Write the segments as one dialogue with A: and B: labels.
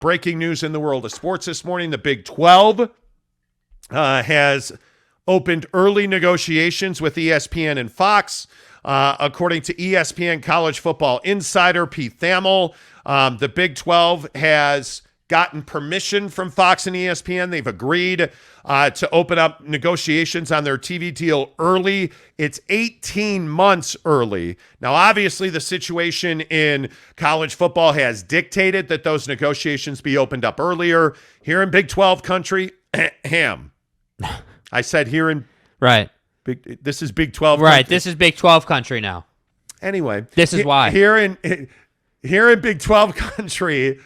A: breaking news in the world of sports this morning. The Big 12 has opened early negotiations with ESPN and Fox. According to ESPN College Football Insider Pete Thamel, the Big 12 has gotten permission from Fox and ESPN. They've agreed to open up negotiations on their TV deal early. It's 18 months early. Now, obviously, the situation in college football has dictated that those negotiations be opened up earlier. Here in Big 12 country, I said here in this is Big 12
B: right.
A: country.
B: This is Big 12 country now.
A: Anyway,
B: this is why
A: here in Big 12 country,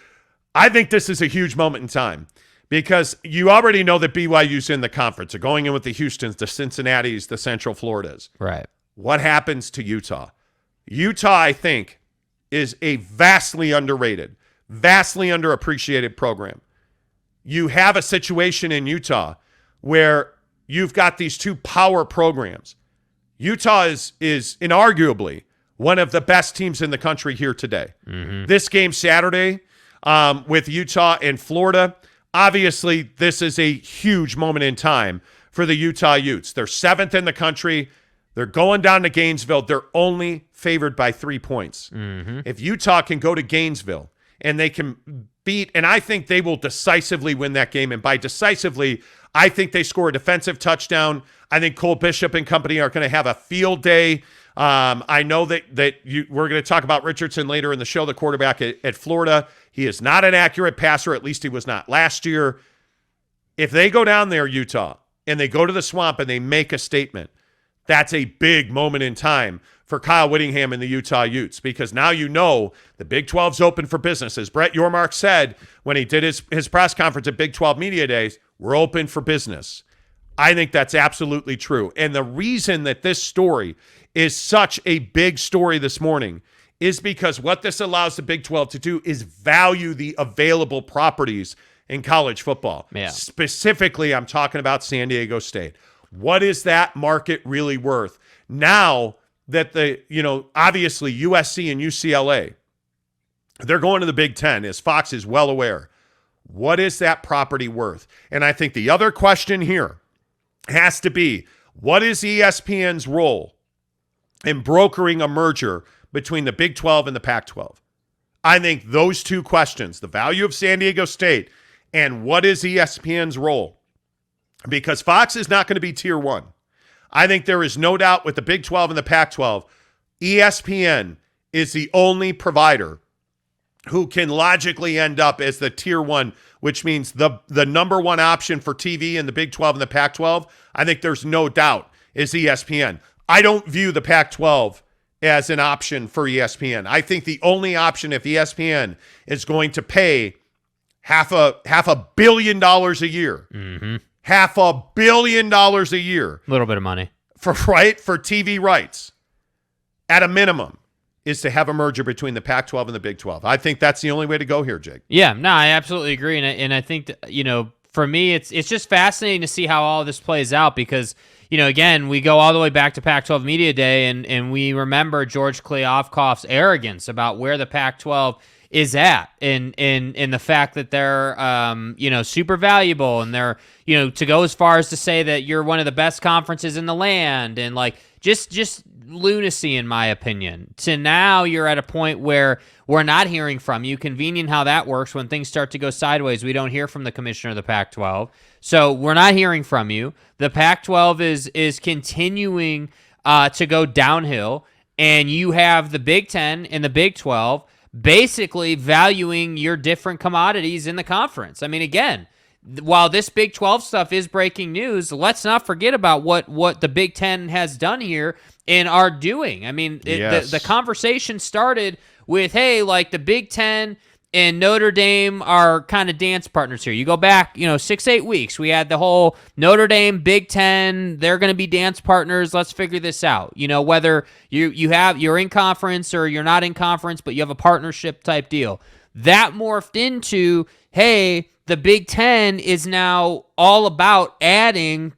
A: I think this is a huge moment in time because you already know that BYU's in the conference. They're going in with the Houstons, the Cincinnatis, the Central Floridas.
B: Right.
A: What happens to Utah? Utah, I think, is a vastly underrated, vastly underappreciated program. You have a situation in Utah where you've got these two power programs. Utah is inarguably one of the best teams in the country here today. Mm-hmm. This game Saturday with Utah and Florida, obviously this is a huge moment in time for the Utah Utes. They're 7th in the country. They're going down to Gainesville. They're only favored by 3 points. Mm-hmm. If Utah can go to Gainesville and they can beat, and I think they will decisively win that game, and by decisively, I think they score a defensive touchdown. I think Cole Bishop and company are going to have a field day. I know that we're going to talk about Richardson later in the show, the quarterback at Florida. He is not an accurate passer. At least he was not last year. If they go down there, Utah, and they go to the Swamp and they make a statement, that's a big moment in time for Kyle Whittingham and the Utah Utes, because now you know the Big 12's open for business. As Brett Yormark said when he did his press conference at Big 12 Media Days, we're open for business. I think that's absolutely true. And the reason that this story is such a big story this morning is because what this allows the Big 12 to do is value the available properties in college football.
B: Yeah.
A: Specifically, I'm talking about San Diego State. What is that market really worth? Now that obviously USC and UCLA, they're going to the Big Ten, as Fox is well aware. What is that property worth? And I think the other question here has to be, what is ESPN's role in brokering a merger between the Big 12 and the Pac-12? I think those two questions, the value of San Diego State and what is ESPN's role, because Fox is not going to be tier one. I think there is no doubt with the Big 12 and the Pac-12, ESPN is the only provider who can logically end up as the tier one, which means the number one option for TV in the Big 12 and the Pac-12. I think there's no doubt is ESPN. I don't view the Pac-12 as an option for ESPN. I think the only option, if ESPN is going to pay half a billion dollars a year,
B: mm-hmm.
A: $500 million a year,
B: a little bit of money
A: for TV rights, at a minimum, is to have a merger between the Pac-12 and the Big 12. I think that's the only way to go here, Jake.
B: Yeah, no, I absolutely agree, and I think that, for me, it's just fascinating to see how all this plays out because, again, we go all the way back to Pac-12 Media Day, and we remember George Kliavkoff's arrogance about where the Pac-12 is at, and the fact that they're, super valuable, and they're, to go as far as to say that you're one of the best conferences in the land, and just lunacy, in my opinion. To now you're at a point where we're not hearing from you. Convenient how that works. When things start to go sideways, we don't hear from the commissioner of the Pac-12. So we're not hearing from you. The Pac-12 is continuing to go downhill, and you have the Big 10 and the Big 12 basically valuing your different commodities in the conference. I mean, again, while this Big 12 stuff is breaking news, let's not forget about what the Big 10 has done here and are doing. I mean,
A: yes.
B: the conversation started with, hey, the Big 10 and Notre Dame are kind of dance partners here. You go back, 6-8 weeks. We had the whole Notre Dame, Big 10, they're going to be dance partners. Let's figure this out. Whether you're in conference or you're not in conference, but you have a partnership type deal. That morphed into, hey, the Big 10 is now all about adding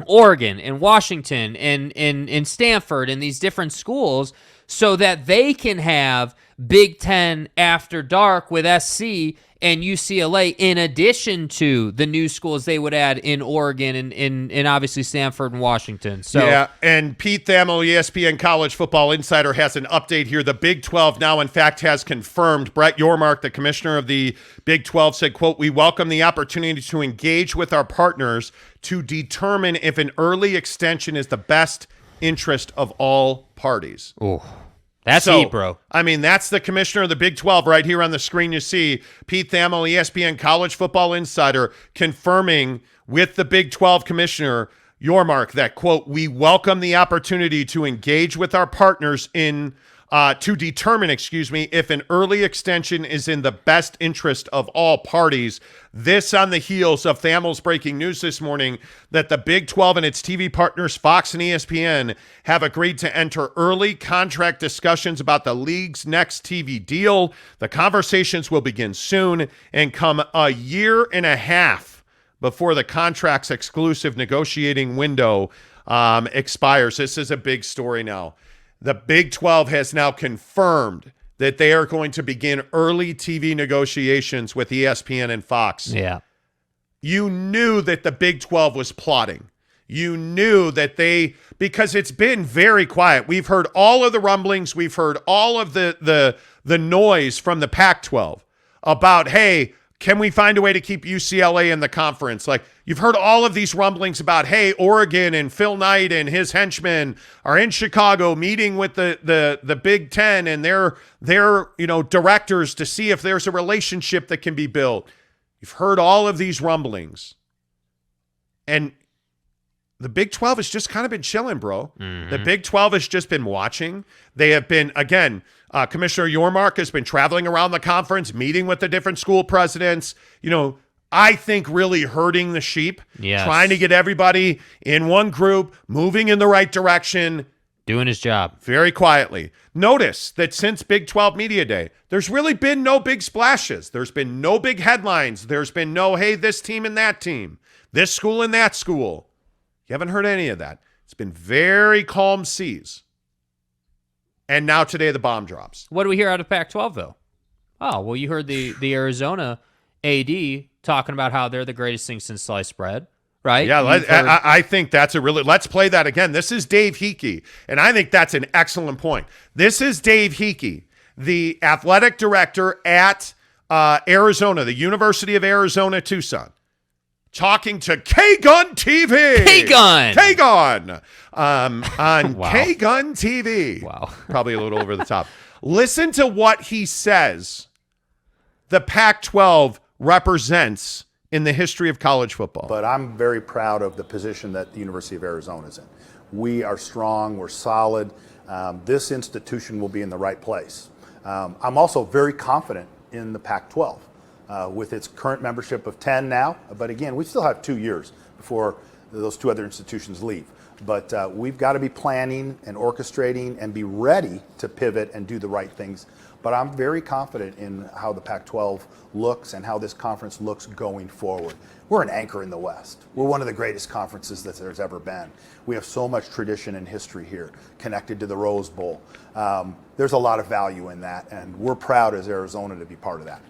B: Oregon and Washington and Stanford and these different schools so that they can have Big Ten After Dark with SC and UCLA, in addition to the new schools they would add in Oregon and obviously Stanford and Washington. So
A: yeah, and Pete Thamel, ESPN College Football Insider, has an update here. The Big 12 now, in fact, has confirmed. Brett Yormark, the commissioner of the Big 12, said, quote, "We welcome the opportunity to engage with our partners to determine if an early extension is the best interest of all parties."
B: Oh, that's heat, bro.
A: I mean, that's the commissioner of the Big 12 right here on the screen. You see Pete Thamel, ESPN College Football Insider, confirming with the Big 12 commissioner, Yormark, that, quote, "We welcome the opportunity to engage with our partners to determine, if an early extension is in the best interest of all parties." This on the heels of Thamel's breaking news this morning that the Big 12 and its TV partners, Fox and ESPN, have agreed to enter early contract discussions about the league's next TV deal. The conversations will begin soon and come a year and a half before the contract's exclusive negotiating window expires. This is a big story now. The Big 12 has now confirmed that they are going to begin early TV negotiations with ESPN and Fox.
B: Yeah.
A: You knew that the Big 12 was plotting. You knew that because it's been very quiet. We've heard all of the rumblings. We've heard all of the noise from the Pac-12 about, hey, can we find a way to keep UCLA in the conference? Like, you've heard all of these rumblings about, hey, Oregon and Phil Knight and his henchmen are in Chicago meeting with the Big Ten and their directors to see if there's a relationship that can be built. You've heard all of these rumblings. And the Big 12 has just kind of been chilling, bro. Mm-hmm. The Big 12 has just been watching. They have been, again, Commissioner Yormark has been traveling around the conference, meeting with the different school presidents, I think really herding the sheep,
B: yes,
A: trying to get everybody in one group, moving in the right direction.
B: Doing his job.
A: Very quietly. Notice that since Big 12 Media Day, there's really been no big splashes. There's been no big headlines. There's been no, hey, this team and that team, this school and that school. You haven't heard any of that. It's been very calm seas. And now today the bomb drops.
B: What do we hear out of Pac-12, though? Oh, well, you heard the Arizona AD talking about how they're the greatest thing since sliced bread, right?
A: Yeah, I think that's let's play that again. This is Dave Hickey, and I think that's an excellent point. This is Dave Hickey, the athletic director at Arizona, the University of Arizona, Tucson, talking to K-Gun TV. K-Gun! On
B: wow.
A: K-Gun TV.
B: Wow.
A: Probably a little over the top. Listen to what he says the Pac-12 represents in the history of college football.
C: But I'm very proud of the position that the University of Arizona is in. We are strong, we're solid. This institution will be in the right place. I'm also very confident in the Pac-12 with its current membership of 10 now. But again, we still have 2 years before those two other institutions leave. But we've got to be planning and orchestrating and be ready to pivot and do the right things. But I'm very confident in how the Pac-12 looks and how this conference looks going forward. We're an anchor in the West. We're one of the greatest conferences that there's ever been. We have so much tradition and history here connected to the Rose Bowl. There's a lot of value in that, and we're proud as Arizona to be part of that.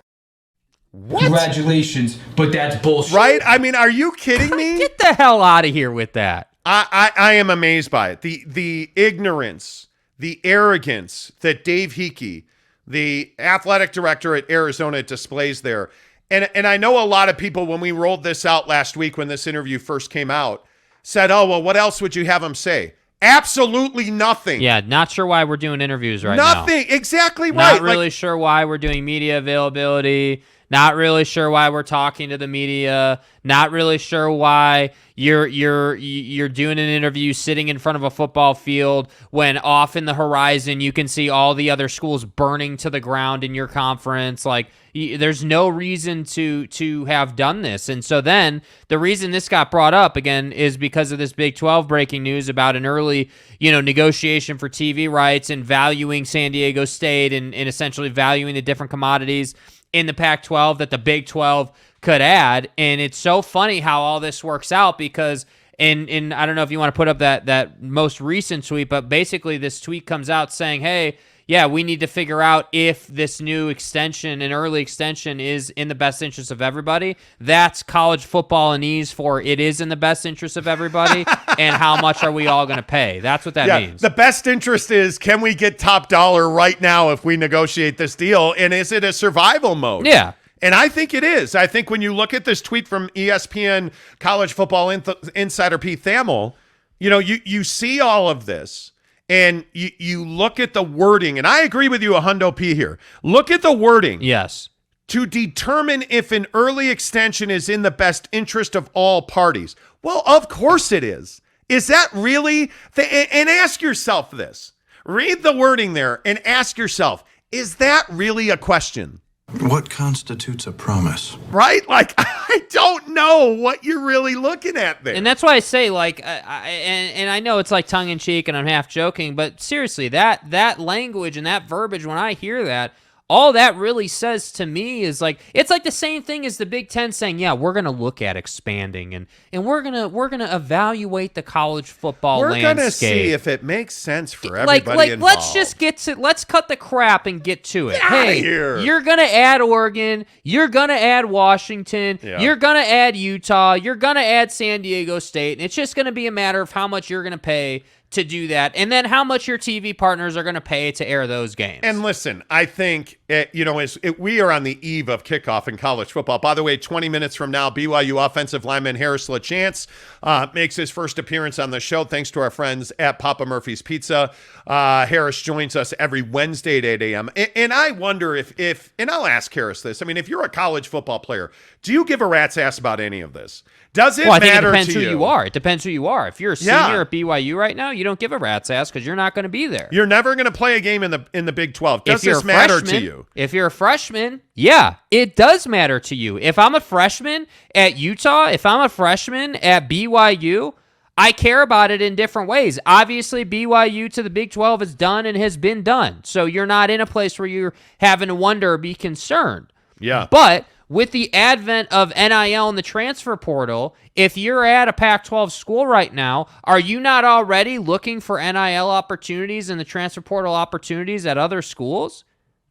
A: What?
D: Congratulations, but that's bullshit.
A: Right? I mean, are you kidding me?
B: Get the hell out of here with that.
A: I am amazed by it. The ignorance, the arrogance that Dave Hickey, the athletic director at Arizona, displays there. And I know a lot of people, when we rolled this out last week when this interview first came out, said, oh, well, what else would you have him say? Absolutely nothing.
B: Yeah, not sure why we're doing interviews right now.
A: Nothing. Exactly right.
B: Not really sure why we're doing media availability. Not really sure why we're talking to the media. Not really sure why you're doing an interview sitting in front of a football field when off in the horizon you can see all the other schools burning to the ground in your conference. Like, there's no reason to have done this. And so then the reason this got brought up again is because of this Big 12 breaking news about an early, negotiation for TV rights and valuing San Diego State and essentially valuing the different commodities in the Pac-12 that the Big 12 could add. And it's so funny how all this works out because in I don't know if you want to put up that most recent tweet, but basically this tweet comes out saying, hey, yeah, we need to figure out if this new extension, an early extension, is in the best interest of everybody. That's college football and ease for it is in the best interest of everybody, and how much are we all going to pay? That's what that means.
A: The best interest is, can we get top dollar right now if we negotiate this deal, and is it a survival mode?
B: Yeah.
A: And I think it is. I think when you look at this tweet from ESPN college football insider Pete Thamel, you see all of this. And you look at the wording, and I agree with you, a hundo P here. Look at the wording.
B: Yes.
A: To determine if an early extension is in the best interest of all parties. Well, of course it is. Is that really? And ask yourself this. Read the wording there and ask yourself, is that really a question?
E: What constitutes a promise?
A: Right? Like, I don't know what you're really looking at there.
B: And that's why I say, like, and I know it's like tongue-in-cheek and I'm half joking, but seriously, that language and that verbiage, when I hear that, all that really says to me is like, it's like the same thing as the Big Ten saying, yeah, we're going to look at expanding and we're going to evaluate the college football landscape.
A: We're going to see if it makes sense for everybody involved.
B: Let's cut the crap and get to it.
A: Get outta here.
B: You're going to add Oregon. You're going to add Washington.
A: Yeah.
B: You're going to add Utah. You're going to add San Diego State. And it's just going to be a matter of how much you're going to pay to do that, and then how much your TV partners are going to pay to air those games.
A: And listen, I think, we are on the eve of kickoff in college football. By the way, 20 minutes from now, BYU offensive lineman Harris LaChance makes his first appearance on the show, thanks to our friends at Papa Murphy's Pizza. Harris joins us every Wednesday at 8 a.m. And I wonder if I'll ask Harris this. I mean, if you're a college football player, do you give a rat's ass about any of this? Does it matter to you?
B: I think it depends who you are. It depends who you are. If you're a senior at BYU right now, you don't give a rat's ass because you're not going to be there.
A: You're never going to play a game in the Big 12. Does this matter to you?
B: If you're a freshman, yeah, it does matter to you. If I'm a freshman at Utah, if I'm a freshman at BYU, I care about it in different ways. Obviously, BYU to the Big 12 is done and has been done. So you're not in a place where you're having to wonder or be concerned.
A: Yeah.
B: But with the advent of NIL and the transfer portal, if you're at a Pac-12 school right now, are you not already looking for NIL opportunities and the transfer portal opportunities at other schools?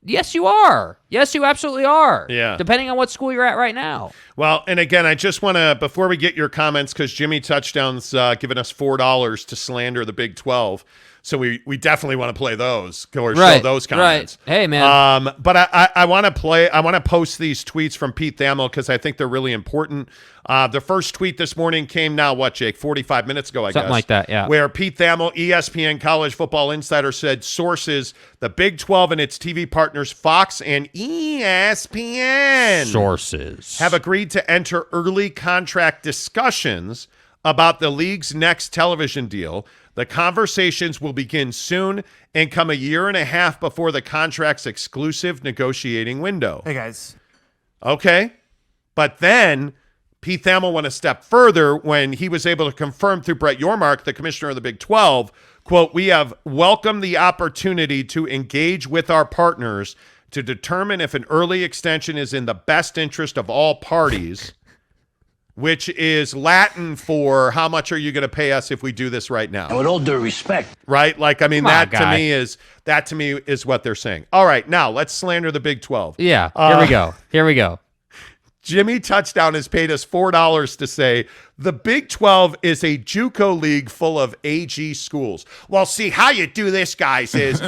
B: Yes, you are. Yes, you absolutely are.
A: Yeah.
B: Depending on what school you're at right now.
A: Well, and again, I just want to, before we get your comments, because Jimmy Touchdown's giving us $4 to slander the Big 12. So we definitely want to play those or show those comments.
B: Right. Hey, man.
A: But I want to post these tweets from Pete Thamel because I think they're really important. The first tweet this morning came now, Jake? 45 minutes ago, I guess.
B: Something like that, yeah.
A: Where Pete Thamel, ESPN College Football Insider, said sources, the Big 12 and its TV partners, Fox and ESPN.
B: Sources.
A: Have agreed to enter early contract discussions about the league's next television deal. The conversations will begin soon and come a year and a half before the contract's exclusive negotiating window.
F: Hey, guys.
A: Okay. But then Pete Thamel went a step further when he was able to confirm through Brett Yormark, the commissioner of the Big 12, quote, "We have welcomed the opportunity to engage with our partners to determine if an early extension is in the best interest of all parties," which is Latin for how much are you going to pay us if we do this right now?
G: And with all due respect.
A: Right? Like, I mean,
B: Come on,
A: that to me is what they're saying. All right, now let's slander the Big 12.
B: Yeah, Here we go.
A: Jimmy Touchdown has paid us $4 to say the Big 12 is a JUCO league full of AG schools. Well, see, how you do this, guys, is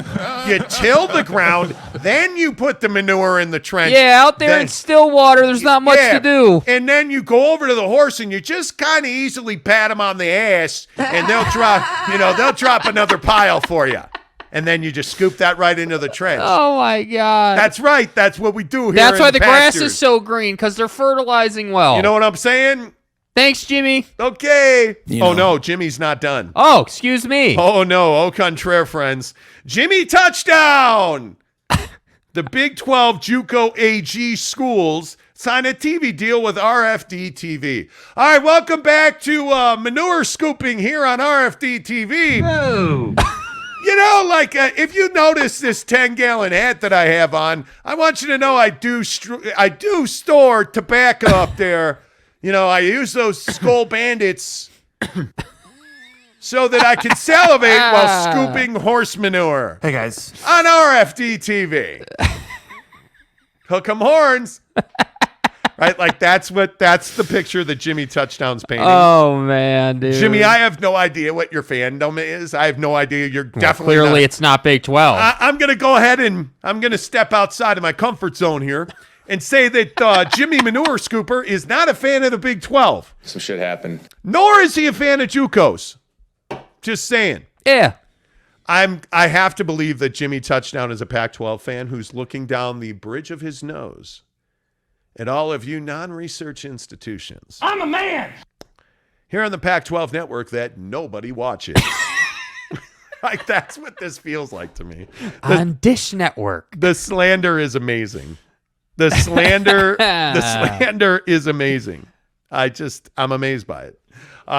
A: you till the ground, then you put the manure in the trench.
B: Yeah, out there in Stillwater, there's not much to do.
A: And then you go over to the horse and you just kind of easily pat him on the ass, and they'll drop another pile for you. And then you just scoop that right into the trench.
B: Oh, my God.
A: That's right. That's what we do here.
B: That's why the grass
A: pastures.
B: is so green, because they're fertilizing well.
A: You know what I'm saying?
B: Thanks, Jimmy.
A: Okay. No, Jimmy's not done.
B: Oh, excuse me.
A: Oh, no. Au contraire, friends. Jimmy Touchdown! The Big 12 JUCO AG schools sign a TV deal with RFD TV. All right, welcome back to manure scooping here on RFD TV.
G: Oh.
A: You know, like if you notice this 10-gallon hat that I have on, I want you to know I do store tobacco up there. You know, I use those Skull Bandits so that I can salivate while scooping horse manure
F: Hey guys,
A: on RFD TV. Hook 'em horns. Right? Like that's the picture that Jimmy Touchdown's painting.
B: Oh man, dude.
A: Jimmy, I have no idea what your fandom is. I have no idea. You're definitely
B: clearly
A: not.
B: it's not Big 12.
A: I'm going to go ahead and I'm going to step outside of my comfort zone here and say that Jimmy Manure Scooper is not a fan of the Big 12.
G: Some shit happened.
A: Nor is he a fan of JUCOs. Just saying.
B: Yeah.
A: I have to believe that Jimmy Touchdown is a Pac-12 fan who's looking down the bridge of his nose at all of you non-research institutions.
H: I'm a man.
A: Here on the Pac-12 network that nobody watches. Like, that's what this feels like to me.
B: On Dish Network.
A: The slander is amazing. The slander is amazing. I'm amazed by it.